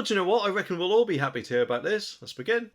Well, do you know what? I reckon we'll all be happy to hear about this. Let's begin.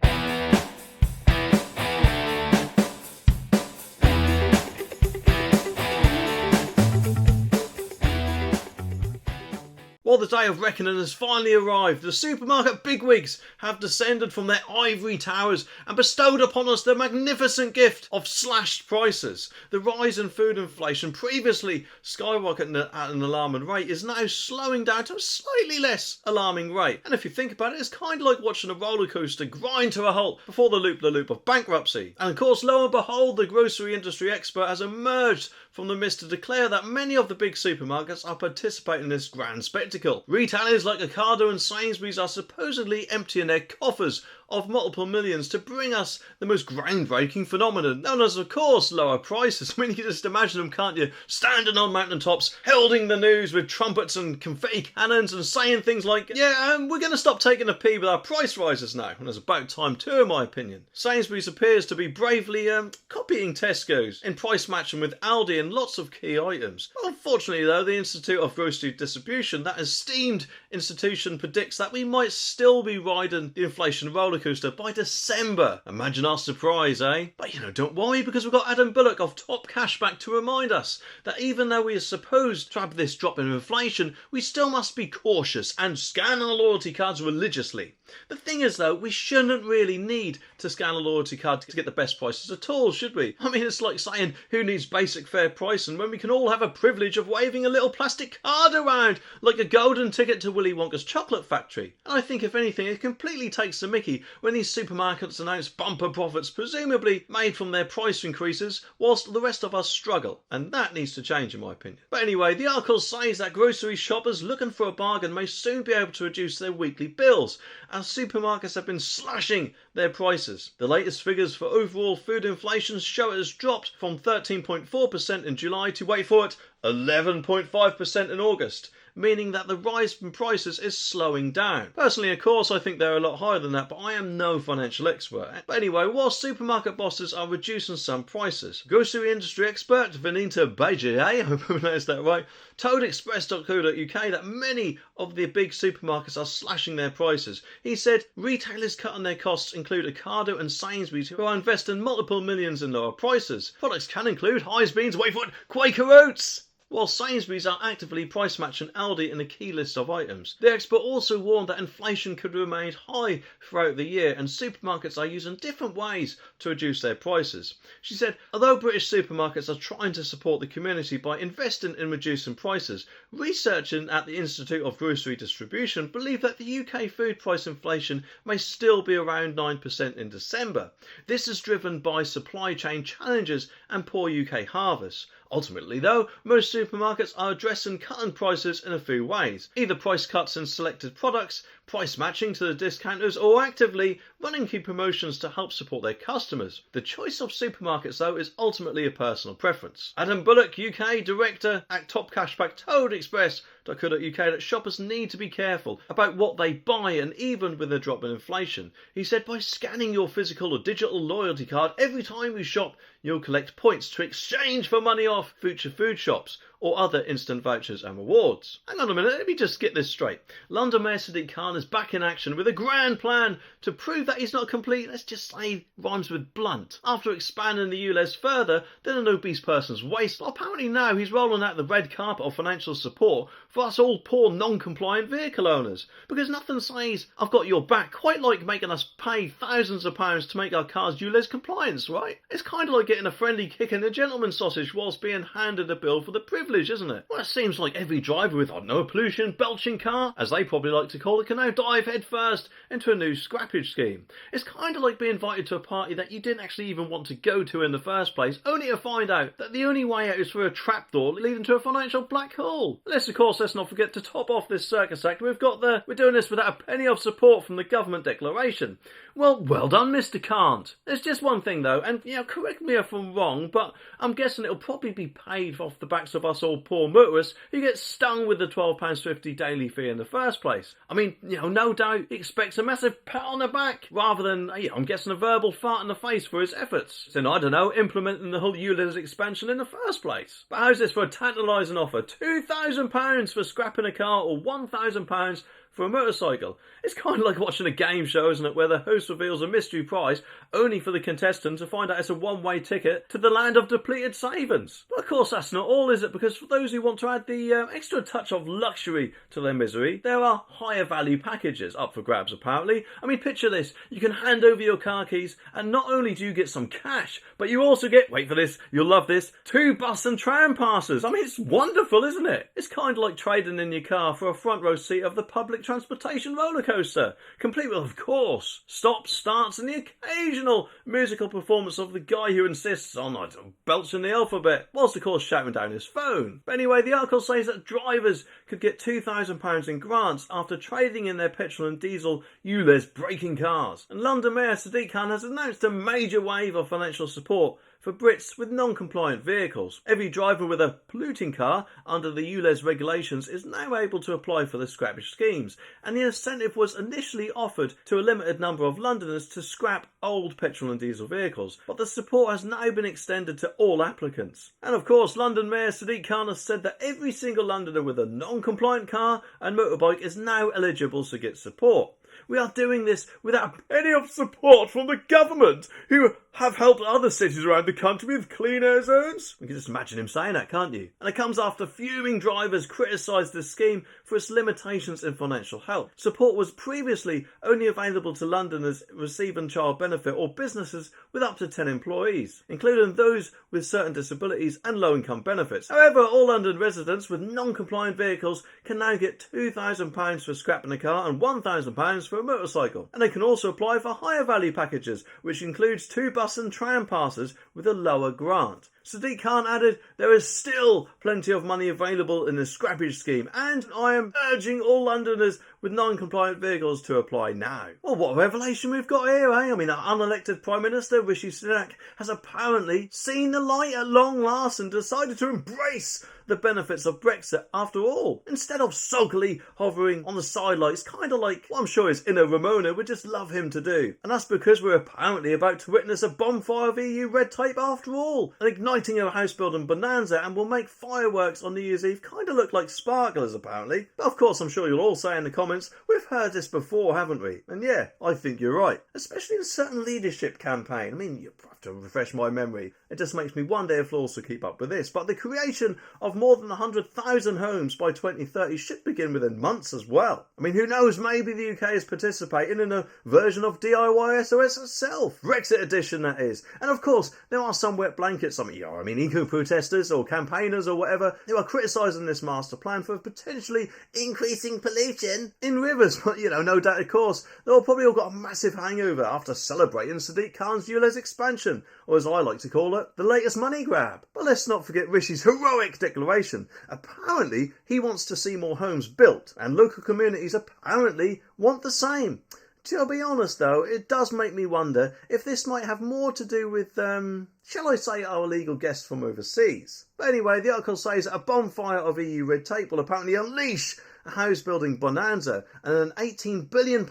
Well, the day of reckoning has finally arrived. The supermarket bigwigs have descended from their ivory towers and bestowed upon us the magnificent gift of slashed prices. The rise in food inflation, previously skyrocketing at an alarming rate, is now slowing down to a slightly less alarming rate. And if you think about it, it's kind of like watching a roller coaster grind to a halt before the loop of bankruptcy. And of course, lo and behold, the grocery industry expert has emerged from the mist to declare that many of the big supermarkets are participating in this grand spectacle. Retailers like Ocado and Sainsbury's are supposedly emptying their coffers of multiple millions to bring us the most groundbreaking phenomenon, known as, of course, lower prices. I mean, you can just imagine them, can't you? Standing on mountaintops, heralding the news with trumpets and confetti cannons and saying things like, we're going to stop taking a pee with our price rises now. And it's about time too, in my opinion. Sainsbury's appears to be bravely copying Tesco's in price matching with Aldi and lots of key items. Well, unfortunately, though, the Institute of Grocery Distribution, that esteemed institution, predicts that we might still be riding the inflation roller coaster by December. Imagine our surprise, eh? But don't worry, because we've got Adam Bullock of Top Cashback to remind us that even though we are supposed to have this drop in inflation, we still must be cautious and scan our loyalty cards religiously. The thing is, though, we shouldn't really need to scan a loyalty card to get the best prices at all, should we? I mean, it's like saying who needs basic fair pricing when we can all have a privilege of waving a little plastic card around like a golden ticket to Willy Wonka's chocolate factory. And I think, if anything, it completely takes the mickey when these supermarkets announce bumper profits presumably made from their price increases whilst the rest of us struggle. And that needs to change, in my opinion. But anyway, the article says that grocery shoppers looking for a bargain may soon be able to reduce their weekly bills, as supermarkets have been slashing their prices. The latest figures for overall food inflation show it has dropped from 13.4% in July to, wait for it, 11.5% in August, meaning that the rise in prices is slowing down. Personally, of course, I think they're a lot higher than that, but I am no financial expert. But anyway, whilst supermarket bosses are reducing some prices, grocery industry expert Vinita Bajaj, I hope I pronounced that right, told express.co.uk that many of the big supermarkets are slashing their prices. He said retailers cutting their costs include Ocado and Sainsbury's, who are investing multiple millions in lower prices. Products can include High's Beans, wait for it, Quaker Oats, while Sainsbury's are actively price matching Aldi in a key list of items. The expert also warned that inflation could remain high throughout the year and supermarkets are using different ways to reduce their prices. She said, although British supermarkets are trying to support the community by investing in reducing prices, researchers at the Institute of Grocery Distribution believe that the UK food price inflation may still be around 9% in December. This is driven by supply chain challenges and poor UK harvests. Ultimately, though, most supermarkets are addressing cutting prices in a few ways. Either price cuts in selected products, price matching to the discounters, or actively running key promotions to help support their customers. The choice of supermarkets, though, is ultimately a personal preference. Adam Bullock, UK Director at Top Cashback, told Express.co.uk that shoppers need to be careful about what they buy, and even with a drop in inflation. He said, by scanning your physical or digital loyalty card every time you shop, you'll collect points to exchange for money off future food shops or other instant vouchers and rewards. Hang on a minute, let me just get this straight. London Mayor Sadiq Khan is back in action with a grand plan to prove that he's not complete, let's just say, rhymes with blunt. After expanding the Ulez further than an obese person's waist, apparently now he's rolling out the red carpet of financial support for us all poor non-compliant vehicle owners. Because nothing says, I've got your back, quite like making us pay thousands of pounds to make our cars Ulez compliance, right? It's kind of like getting a friendly kick in the gentleman's sausage whilst being handed a bill for the privilege, isn't it? Well, it seems like every driver with, a pollution belching car, as they probably like to call it, can now dive headfirst into a new scrappage scheme. It's kind of like being invited to a party that you didn't actually even want to go to in the first place, only to find out that the only way out is through a trapdoor leading to a financial black hole. Let's not forget to top off this circus act, we're doing this without a penny of support from the government declaration. Well done, Mr. Can't. There's just one thing though, and correct me if I'm wrong, but I'm guessing it'll probably be paid off the backs of us all poor motorists who get stung with the £12.50 daily fee in the first place. I mean, no doubt he expects a massive pat on the back rather than, I'm guessing, a verbal fart in the face for his efforts. Then, I don't know, implementing the whole Ulez expansion in the first place. But how's this for a tantalising offer? £2,000 for scrapping a car or £1,000 for a motorcycle. It's kind of like watching a game show, isn't it, where the host reveals a mystery prize only for the contestant to find out it's a one-way ticket to the land of depleted savings. But of course that's not all, is it? Because for those who want to add the extra touch of luxury to their misery, there are higher value packages up for grabs apparently. I mean, picture this, you can hand over your car keys and not only do you get some cash, but you also get, wait for this, you'll love this, 2 bus and tram passes. I mean, it's wonderful, isn't it? It's kind of like trading in your car for a front row seat of the public transportation roller coaster, complete with, of course, stops, starts and the occasional musical performance of the guy who insists on belching the alphabet, whilst of course shouting down his phone. But anyway, the article says that drivers could get £2,000 in grants after trading in their petrol and diesel Ulez breaking cars. And London Mayor Sadiq Khan has announced a major wave of financial support for Brits with non-compliant vehicles. Every driver with a polluting car under the Ulez regulations is now able to apply for the scrappage schemes, and the incentive was initially offered to a limited number of Londoners to scrap old petrol and diesel vehicles, but the support has now been extended to all applicants. And of course, London Mayor Sadiq Khan has said that every single Londoner with a non-compliant car and motorbike is now eligible to get support. We are doing this without a penny of support from the government, who have helped other cities around the country with clean air zones. You can just imagine him saying that, can't you? And it comes after fuming drivers criticised this scheme for its limitations in financial help. Support was previously only available to Londoners receiving child benefit or businesses with up to 10 employees, including those with certain disabilities and low-income benefits. However, all London residents with non-compliant vehicles can now get £2,000 for scrapping a car and £1,000 for a motorcycle. And they can also apply for higher value packages, which includes 2 bus and tram passes with a lower grant. Sadiq Khan added, there is still plenty of money available in the scrappage scheme, and I am urging all Londoners with non-compliant vehicles to apply now. Well, what a revelation we've got here, eh? I mean, our unelected Prime Minister, Rishi Sunak, has apparently seen the light at long last and decided to embrace the benefits of Brexit after all. Instead of sulkily hovering on the sidelines, kind of like what I'm sure his inner Ramona would just love him to do. And that's because we're apparently about to witness a bonfire of EU red tape after all. An igniting of a house building bonanza, and will make fireworks on New Year's Eve kind of look like sparklers apparently. But of course, I'm sure you'll all say in the comments, we've heard this before, haven't we? And yeah, I think you're right. Especially in a certain leadership campaign. I mean, you have to refresh my memory. It just makes me wonder if we'll also keep up with this. But the creation of more than 100,000 homes by 2030 should begin within months as well. I mean, who knows, maybe the UK is participating in a version of DIY SOS itself. Brexit edition, that is. And of course, there are some wet blankets, eco-protesters or campaigners or whatever, who are criticising this master plan for potentially increasing pollution in rivers. But, no doubt, of course, they'll probably all got a massive hangover after celebrating Sadiq Khan's Ulez expansion, or as I like to call it, the latest money grab. But let's not forget Rishi's heroic declaration. Apparently, he wants to see more homes built, and local communities apparently want the same. To be honest though, it does make me wonder if this might have more to do with, shall I say, our illegal guests from overseas. But anyway, the article says that a bonfire of EU red tape will apparently unleash a house building bonanza and an £18 billion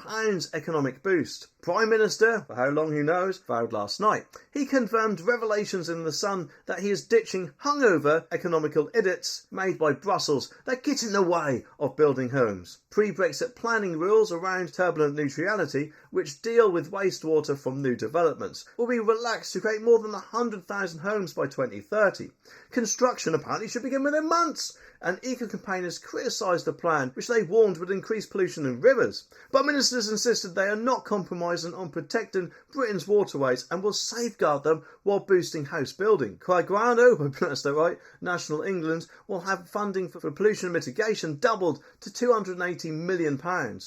economic boost. Prime Minister, for how long who knows, vowed last night. He confirmed revelations in The Sun that he is ditching hungover economical edicts made by Brussels that get in the way of building homes. Pre-Brexit planning rules around turbulent neutrality, which deal with wastewater from new developments, will be relaxed to create more than 100,000 homes by 2030. Construction apparently should begin within months, and eco-campaigners criticised the plan, which they warned would increase pollution in rivers. But ministers insisted they are not compromising on protecting Britain's waterways and will safeguard them while boosting house building. Quagrano, if I pronounced that right, National England, will have funding for pollution mitigation doubled to £280 million.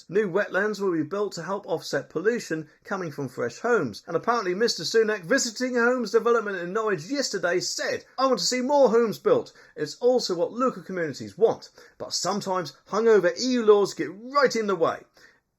New wetlands will be built to help offset pollution coming from fresh homes. And apparently Mr Sunak, visiting a homes development in Norwich yesterday, said, I want to see more homes built. It's also what local communities want. But sometimes hungover EU laws get right in the way.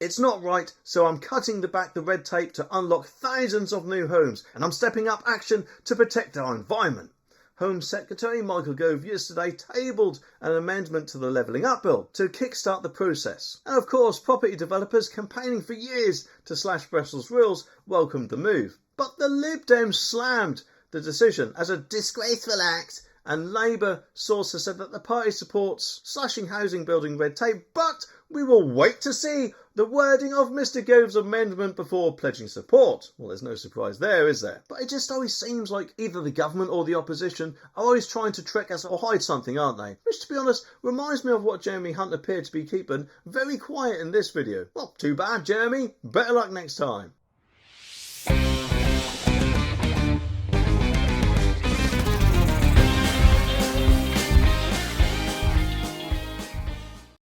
It's not right, so I'm cutting back the red tape to unlock thousands of new homes, and I'm stepping up action to protect our environment. Home Secretary Michael Gove yesterday tabled an amendment to the Levelling Up Bill to kickstart the process. And of course, property developers campaigning for years to slash Brussels rules welcomed the move. But the Lib Dems slammed the decision as a disgraceful act And Labour sources said that the party supports slashing housing building red tape, but we will wait to see the wording of Mr Gove's amendment before pledging support. Well, there's no surprise there, is there? But it just always seems like either the government or the opposition are always trying to trick us or hide something, aren't they? Which, to be honest, reminds me of what Jeremy Hunt appeared to be keeping very quiet in this video. Well, too bad, Jeremy. Better luck next time.